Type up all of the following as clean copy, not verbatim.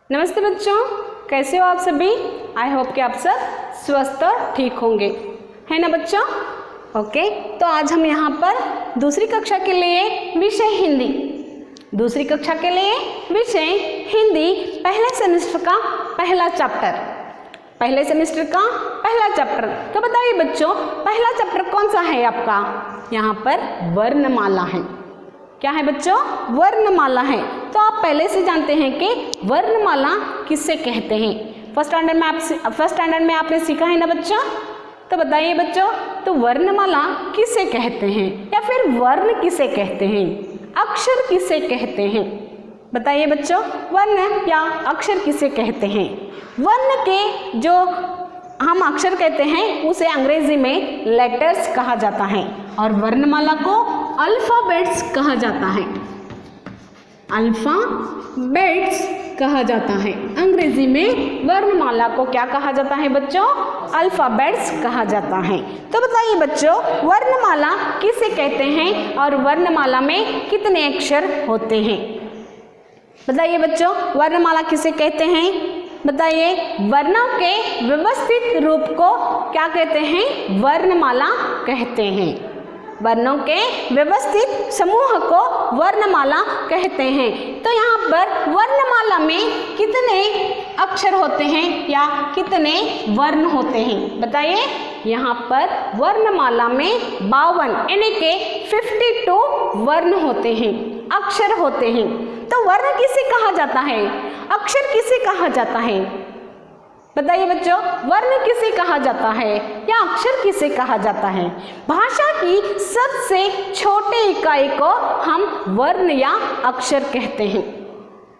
नमस्ते बच्चों, कैसे हो आप सभी। आई होप कि आप सब स्वस्थ और ठीक होंगे, है ना बच्चों। ओके, तो आज हम यहाँ पर दूसरी कक्षा के लिए विषय हिंदी, दूसरी कक्षा के लिए विषय हिंदी पहले सेमेस्टर का पहला चैप्टर, पहले सेमेस्टर का पहला चैप्टर। तो बताइए बच्चों, पहला चैप्टर कौन सा है आपका। यहाँ पर वर्णमाला है। क्या है बच्चों, वर्णमाला है। तो आप पहले से जानते हैं कि वर्णमाला किसे कहते हैं। फर्स्ट स्टैंडर्ड में आपने सीखा है ना बच्चों। तो बताइए बच्चों, तो वर्णमाला किसे कहते हैं या फिर वर्ण किसे कहते हैं, अक्षर किसे कहते हैं। बताइए बच्चों, वर्ण या अक्षर किसे कहते हैं। वर्ण के जो हम अक्षर कहते हैं उसे अंग्रेजी में लेटर्स कहा जाता है और वर्णमाला को अल्फाबेट्स कहा जाता है। अल्फाबेट्स कहा जाता है। अंग्रेजी में वर्णमाला को क्या कहा जाता है बच्चों, अल्फाबेट्स कहा जाता है। तो बताइए बच्चों, वर्णमाला किसे कहते हैं और वर्णमाला में कितने अक्षर होते हैं। बताइए बच्चों, वर्णमाला किसे कहते हैं। बताइए, वर्णों के व्यवस्थित रूप को क्या कहते हैं, वर्णमाला कहते हैं। वर्णों के व्यवस्थित समूह को वर्णमाला कहते हैं। तो यहाँ पर वर्णमाला में कितने अक्षर होते हैं या कितने वर्ण होते हैं। बताइए, यहाँ पर वर्णमाला में 52 यानी कि 52 वर्ण होते हैं, अक्षर होते हैं। तो वर्ण किसे कहा जाता है, अक्षर किसे कहा जाता है। बताइए बच्चों, वर्ण किसे कहा जाता है या अक्षर किसे कहा जाता है। भाषा की सबसे छोटे इकाई को हम वर्ण या अक्षर कहते हैं।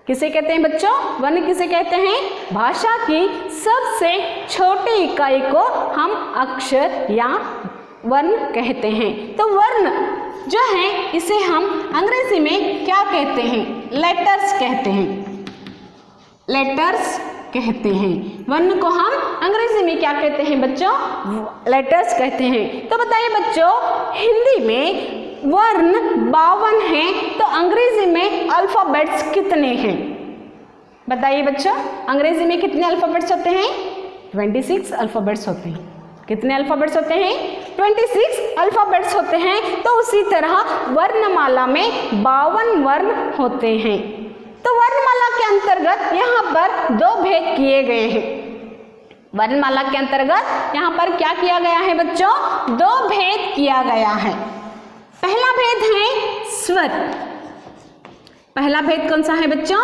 किसे कहते हैं बच्चों, वर्ण किसे कहते हैं। भाषा की सबसे छोटी इकाई को हम अक्षर या वर्ण कहते हैं। तो वर्ण जो है इसे हम अंग्रेजी में क्या कहते हैं, लेटर्स कहते हैं, लेटर्स कहते हैं। वर्ण को हम अंग्रेजी में क्या कहते हैं बच्चों, लेटर्स कहते हैं। तो बताइए बच्चों, हिंदी में वर्ण 52 हैं, तो अंग्रेजी में अल्फाबेट्स कितने हैं। बताइए बच्चों, अंग्रेजी में कितने अल्फाबेट्स होते हैं, 26 अल्फाबेट्स होते हैं। कितने अल्फाबेट्स होते हैं, 26 अल्फाबेट्स होते हैं। तो उसी तरह वर्णमाला में 52 वर्ण होते हैं। तो वर्णमाला के अंतर्गत यहाँ पर 2 भेद किए गए हैं। वर्णमाला के अंतर्गत यहाँ पर क्या किया गया है बच्चों, 2 भेद किया गया है। पहला भेद है स्वर। पहला भेद कौन सा है बच्चों,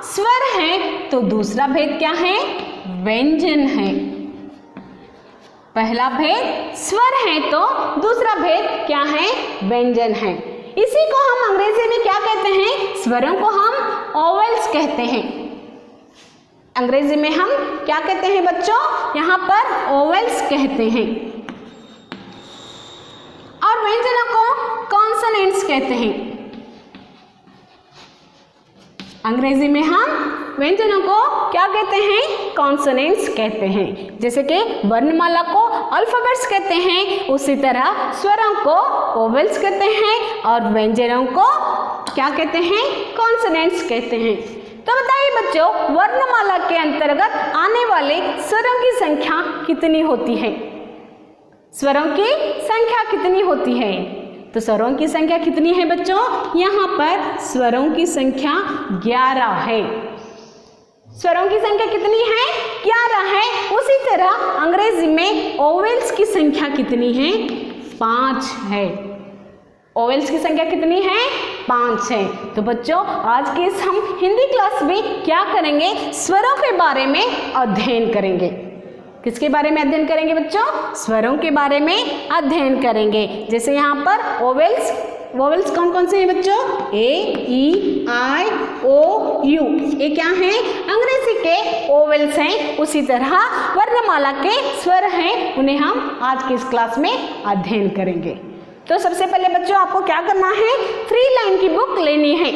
स्वर है। तो दूसरा भेद क्या है, व्यंजन है। पहला भेद स्वर है तो दूसरा भेद क्या है, व्यंजन है। इसी को हम अंग्रेजी में क्या कहते हैं, स्वरों को हम ओवेल्स कहते हैं। अंग्रेजी में हम क्या कहते हैं बच्चों, यहाँ पर ओवेल्स कहते हैं। और व्यंजनों को कॉन्सोनेंट्स कहते हैं। अंग्रेजी में हम व्यंजनों को क्या कहते हैं, कॉन्सोनेंट्स कहते हैं। जैसे कि वर्णमाला को अल्फाबेट्स कहते हैं, उसी तरह स्वरों को ओवेल्स कहते हैं और व्यंजनों को क्या कहते हैं, कॉन्सोनेंट्स कहते हैं। तो बताइए बच्चों, वर्णमाला के अंतर्गत आने वाले स्वरों की संख्या कितनी होती है। स्वरों की संख्या कितनी होती है। तो स्वरों की संख्या कितनी है बच्चों, यहाँ पर स्वरों की संख्या 11 है। स्वरों की संख्या कितनी है, 11 है। उसी तरह अंग्रेजी में ओवेल्स की संख्या कितनी है, 5 है। ओवेल्स की संख्या कितनी है, 5 है। तो बच्चों, आज के इस हम हिंदी क्लास में क्या करेंगे, स्वरों के बारे में अध्ययन करेंगे। किसके बारे में अध्ययन करेंगे बच्चों, स्वरों के बारे में अध्ययन करेंगे। जैसे यहाँ पर ओवेल्स, वोवेल्स कौन कौन से हैं बच्चों, ए, ई, आई, ओ, यू, ये क्या हैं, अंग्रेजी के ओवेल्स हैं। उसी तरह वर्णमाला के स्वर हैं, उन्हें हम आज की इस क्लास में अध्ययन करेंगे। तो सबसे पहले बच्चों आपको क्या करना है, 3 लाइन की बुक लेनी है।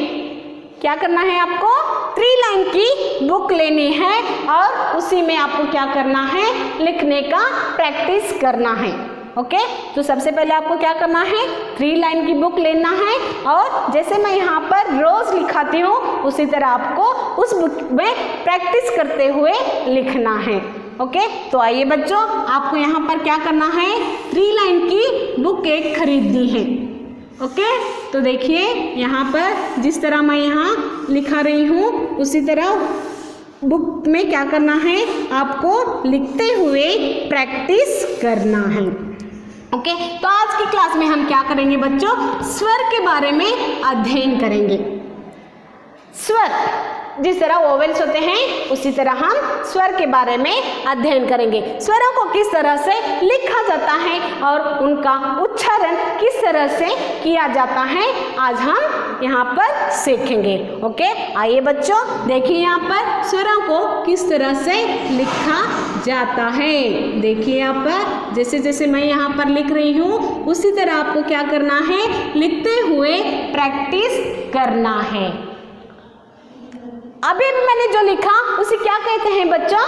क्या करना है आपको, 3 लाइन की बुक लेनी है और उसी में आपको क्या करना है, लिखने का प्रैक्टिस करना है। ओके, तो सबसे पहले आपको क्या करना है, 3 लाइन की बुक लेना है और जैसे मैं यहाँ पर रोज लिखाती हूँ उसी तरह आपको उस बुक में प्रैक्टिस करते हुए लिखना है। ओके, तो आइए बच्चों, आपको यहाँ पर क्या करना है, 3 लाइन की बुक एक खरीदनी है। ओके, तो देखिए यहाँ पर जिस तरह मैं यहाँ लिखा रही हूँ उसी तरह बुक में क्या करना है, आपको लिखते हुए प्रैक्टिस करना है। ओके, तो आज की क्लास में हम क्या करेंगे बच्चों, स्वर के बारे में अध्ययन करेंगे। स्वर जिस तरह वोवेल्स होते हैं उसी तरह हम स्वर के बारे में अध्ययन करेंगे। स्वरों को किस तरह से लिखा जाता है और उनका उच्चारण किस तरह से किया जाता है, आज हम यहाँ पर सीखेंगे। ओके, आइए बच्चों, देखिए यहाँ पर स्वरों को किस तरह से लिखा जाता है। देखिए यहाँ पर जैसे जैसे मैं यहाँ पर लिख रही हूँ उसी तरह आपको क्या करना है, लिखते हुए प्रैक्टिस करना है। अभी मैंने जो लिखा उसे क्या कहते हैं बच्चों,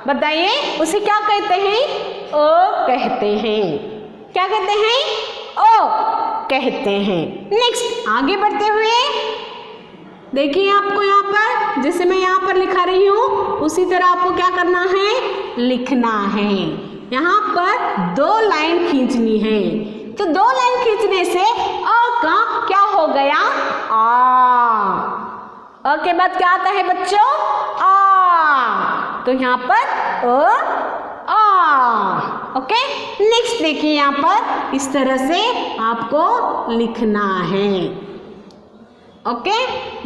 बताइए, उसे क्या कहते हैं, ओ कहते हैं। क्या कहते हैं, ओ कहते हैं। नेक्स्ट आगे बढ़ते हुए देखिए, आपको यहाँ पर जैसे मैं यहाँ पर लिखा रही हूँ उसी तरह आपको क्या करना है, लिखना है। यहाँ पर 2 लाइन खींचनी है, तो 2 लाइन खींचने से अ का क्या हो गया, आ। अ के बाद क्या आता है बच्चों, आ, तो यहाँ पर आ। ओके, नेक्स्ट देखिए यहाँ पर इस तरह से आपको लिखना है। ओके,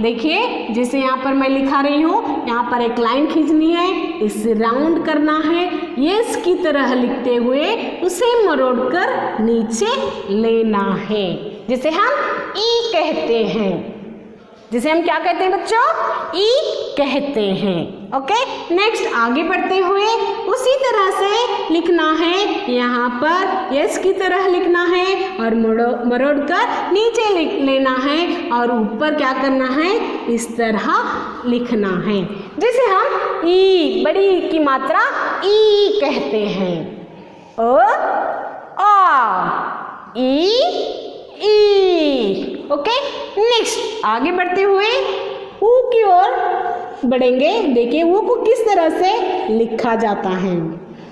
देखिए जैसे यहाँ पर मैं लिखा रही हूँ, यहाँ पर एक लाइन खींचनी है, इसे राउंड करना है, यस की तरह लिखते हुए उसे मरोड़कर नीचे लेना है, जिसे हम ई कहते हैं। जिसे हम क्या कहते हैं बच्चों, ई कहते हैं। ओके, नेक्स्ट आगे बढ़ते हुए उसी तरह से लिखना है, यहाँ पर यस की तरह लिखना है और मरोड़ कर नीचे लिख लेना है और ऊपर क्या करना है, इस तरह लिखना है, जिसे हम ई, बड़ी ई की मात्रा ई कहते हैं। ओ, आ, ई, ई। ओके, नेक्स्ट आगे बढ़ते हुए ऊ की ओर बढ़ेंगे। देखिए ऊ को किस तरह से लिखा जाता है,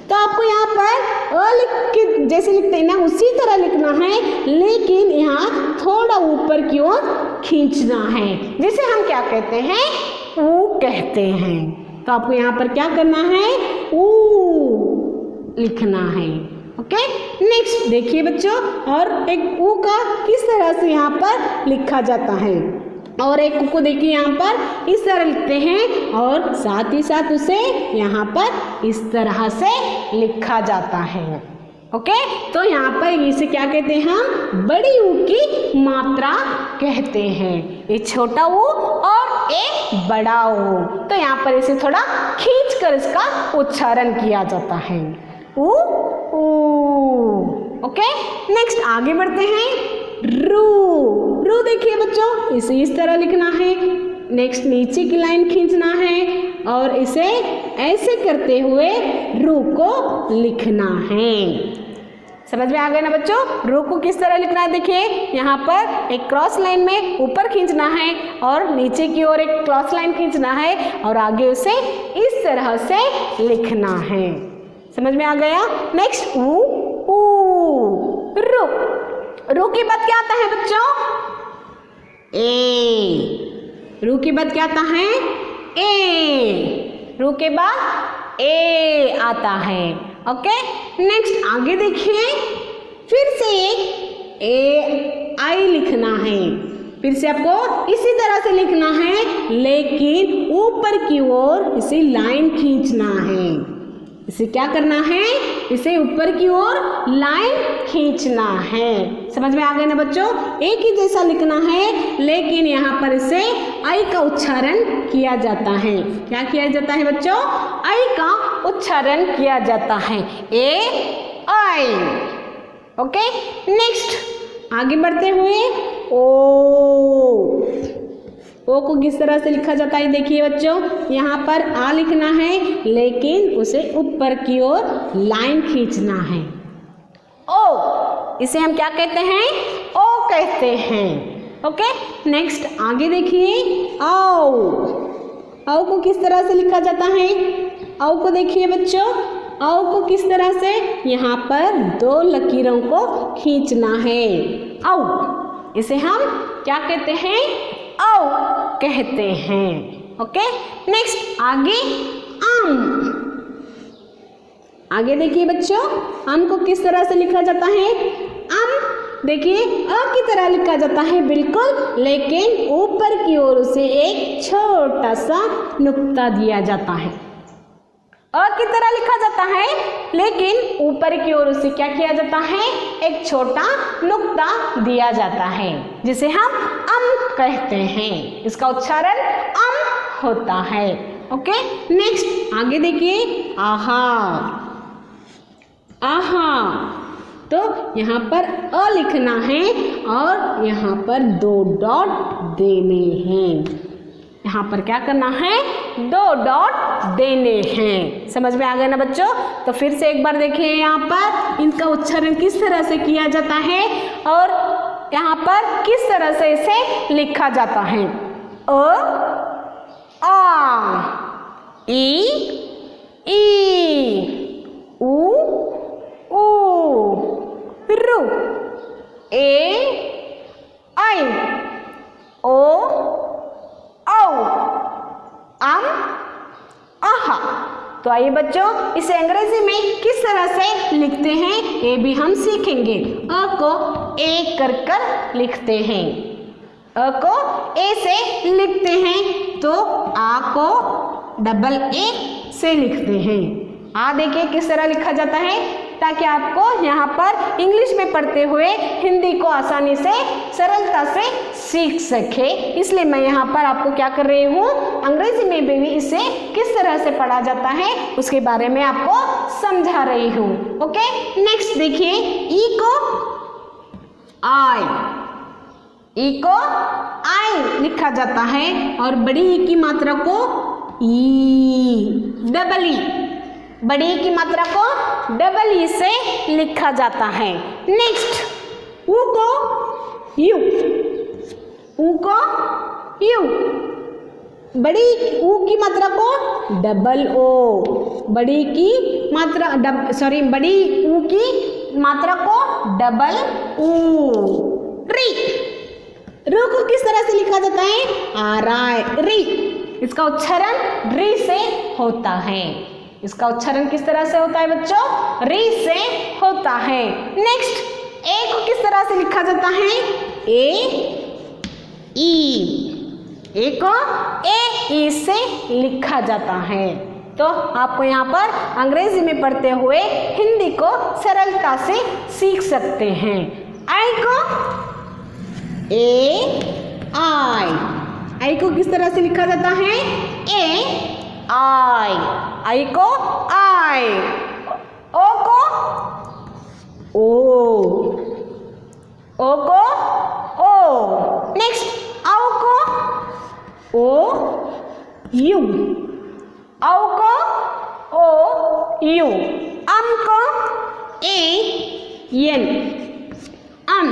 तो आपको यहाँ पर अ लिख के जैसे लिखते हैं ना उसी तरह लिखना है, लेकिन यहाँ थोड़ा ऊपर की ओर खींचना है, जिसे हम क्या कहते हैं, ऊ कहते हैं। तो आपको यहाँ पर क्या करना है, ऊ लिखना है। ओके, नेक्स्ट देखिए बच्चों, और एक ऊ का किस तरह से यहाँ पर लिखा जाता है, और एक ऊ को देखिए यहाँ पर इस तरह लिखते हैं और साथ ही साथ उसे यहाँ पर इस तरह से लिखा जाता है। ओके, तो यहाँ पर इसे क्या कहते हैं, हम बड़ी ऊ की मात्रा कहते हैं। ये छोटा ऊ और एक बड़ा ऊ, तो यहाँ पर इसे थोड़ा खींच कर इसका उच्चारण किया जाता है, ऊ, ऊ। ओके, नेक्स्ट आगे बढ़ते हैं, रू। रू देखिए बच्चों, इसे इस तरह लिखना है, नेक्स्ट नीचे की लाइन खींचना है और इसे ऐसे करते हुए रू को लिखना है। समझ में आ गया ना बच्चों, रू को किस तरह लिखना है। देखिए यहाँ पर एक क्रॉस लाइन में ऊपर खींचना है और नीचे की ओर एक क्रॉस लाइन खींचना है और आगे उसे इस तरह से लिखना है। समझ में आ गया। नेक्स्ट ऊ, ऊ, रू। रू के बाद क्या आता है बच्चों, ए। रू के बाद क्या आता है, ए। रू के बाद ए आता है। ओके, नेक्स्ट आगे देखिए, फिर से एक ए आई लिखना है, फिर से आपको इसी तरह से लिखना है, लेकिन ऊपर की ओर इसे लाइन खींचना है। इसे क्या करना है, इसे ऊपर की ओर लाइन खींचना है। समझ में आ गए ना बच्चों, एक ही जैसा लिखना है, लेकिन यहाँ पर इसे आई का उच्चारण किया जाता है। क्या किया जाता है बच्चों, आई का उच्चारण किया जाता है, ए आई। ओके, नेक्स्ट आगे बढ़ते हुए ओ। ओ को किस तरह से लिखा जाता है, देखिए बच्चों, यहाँ पर आ लिखना है, लेकिन उसे ऊपर की ओर लाइन खींचना है, ओ। इसे हम क्या कहते हैं, ओ कहते हैं। ओके, नेक्स्ट आगे देखिए, आओ। औ को किस तरह से लिखा जाता है? औ को देखिए बच्चों, औ को किस तरह से, यहाँ पर 2 लकीरों को खींचना है, औ। इसे हम क्या कहते हैं? औ कहते हैं। ओके, नेक्स्ट आगे आम। आगे देखिए बच्चों, आम को किस तरह से लिखा जाता है? आम देखिए अ की तरह लिखा जाता है बिल्कुल, लेकिन ऊपर की ओर उसे एक छोटा सा नुक्ता दिया जाता है। अ की तरह लिखा जाता है, लेकिन ऊपर की ओर उसे क्या किया जाता है? एक छोटा नुक्ता दिया जाता है, जिसे हम अम कहते हैं। इसका उच्चारण अम होता है। ओके, नेक्स्ट आगे देखिए आहा। आहा, तो यहाँ पर अ लिखना है और यहाँ पर 2 डॉट देने हैं। यहाँ पर क्या करना है? 2 डॉट देने हैं। समझ में आ गया ना बच्चों? तो फिर से एक बार देखिए, यहाँ पर इनका उच्चारण किस तरह से किया जाता है और यहाँ पर किस तरह से इसे लिखा जाता है। अ, आ, ई, उ, रु, ए, आई, ओ, औ, अम, आहा। तो आइए बच्चों, इसे अंग्रेजी में किस तरह से लिखते हैं ये भी हम सीखेंगे। अ को ए कर कर लिखते हैं, अ को ए से लिखते हैं, तो आ को डबल ए से लिखते हैं। आ देखिए किस तरह लिखा जाता है, ताकि आपको यहाँ पर इंग्लिश में पढ़ते हुए हिंदी को आसानी से सरलता से सीख सके, इसलिए मैं यहाँ पर आपको क्या कर रही हूँ, अंग्रेजी में भी इसे किस तरह से पढ़ा जाता है उसके बारे में आपको समझा रही हूँ। ओके, नेक्स्ट देखिए, ई को आई, ई को आई लिखा जाता है और बड़ी ई की मात्रा को ई, डबल ई, बड़ी ई की मात्रा को डबल ई से लिखा जाता है। नेक्स्ट ऊ को यू, ऊ को यू, बड़ी ऊ की मात्रा को डबल ओ, बड़ी की मात्रा बड़ी ऊ की मात्रा को डबल ऊ। री, रू को किस तरह से लिखा जाता है? आ रहा है, री। इसका उच्चारण री से होता है। इसका उच्चारण किस तरह से होता है बच्चों? री से होता है। नेक्स्ट, ए को किस तरह से लिखा जाता है? ए, ई, ए को ए, ई से लिखा जाता है। तो आपको यहाँ पर अंग्रेजी में पढ़ते हुए हिंदी को सरलता से सीख सकते हैं। आई को ए, आई को किस तरह से लिखा जाता है? ए, आई को आई, ओ को ओ को ओ। नेक्स्ट, औ को ओ यू, औ को ओ यू। अम को A N, um,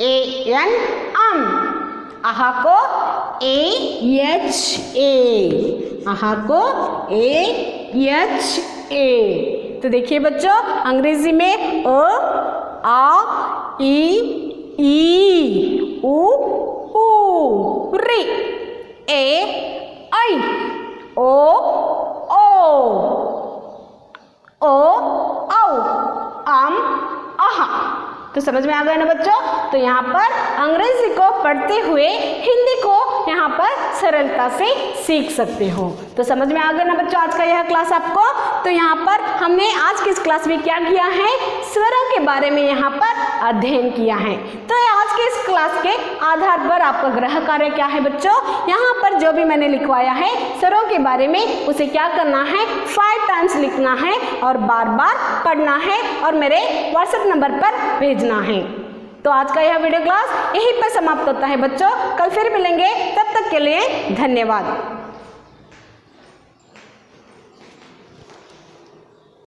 A N, अम। आहा को ए एच ए, आहा को ए एच ए। तो देखिए बच्चों, अंग्रेजी में अ, आ, ई, उ, री, ए, आई, ओ, औ, अम, आहा। तो समझ में आ गया ना बच्चों? तो यहाँ पर अंग्रेजी को पढ़ते हुए हिंदी को यहाँ पर सरलता से सीख सकते हो। तो समझ में आ गया ना बच्चों आज का यह क्लास आपको? तो यहाँ पर हमने आज की इस क्लास में क्या किया है? स्वरों के बारे में यहाँ पर अध्ययन किया है। तो आज के इस क्लास के आधार पर आपका गृह कार्य क्या है बच्चों? यहाँ पर जो भी मैंने लिखवाया है स्वरों के बारे में, उसे क्या करना है? 5 टाइम्स लिखना है और बार बार पढ़ना है और मेरे व्हाट्सएप नंबर पर भेजना है। तो आज का यह वीडियो क्लास यहीं पर समाप्त होता है बच्चों। कल फिर मिलेंगे, तब तक के लिए धन्यवाद।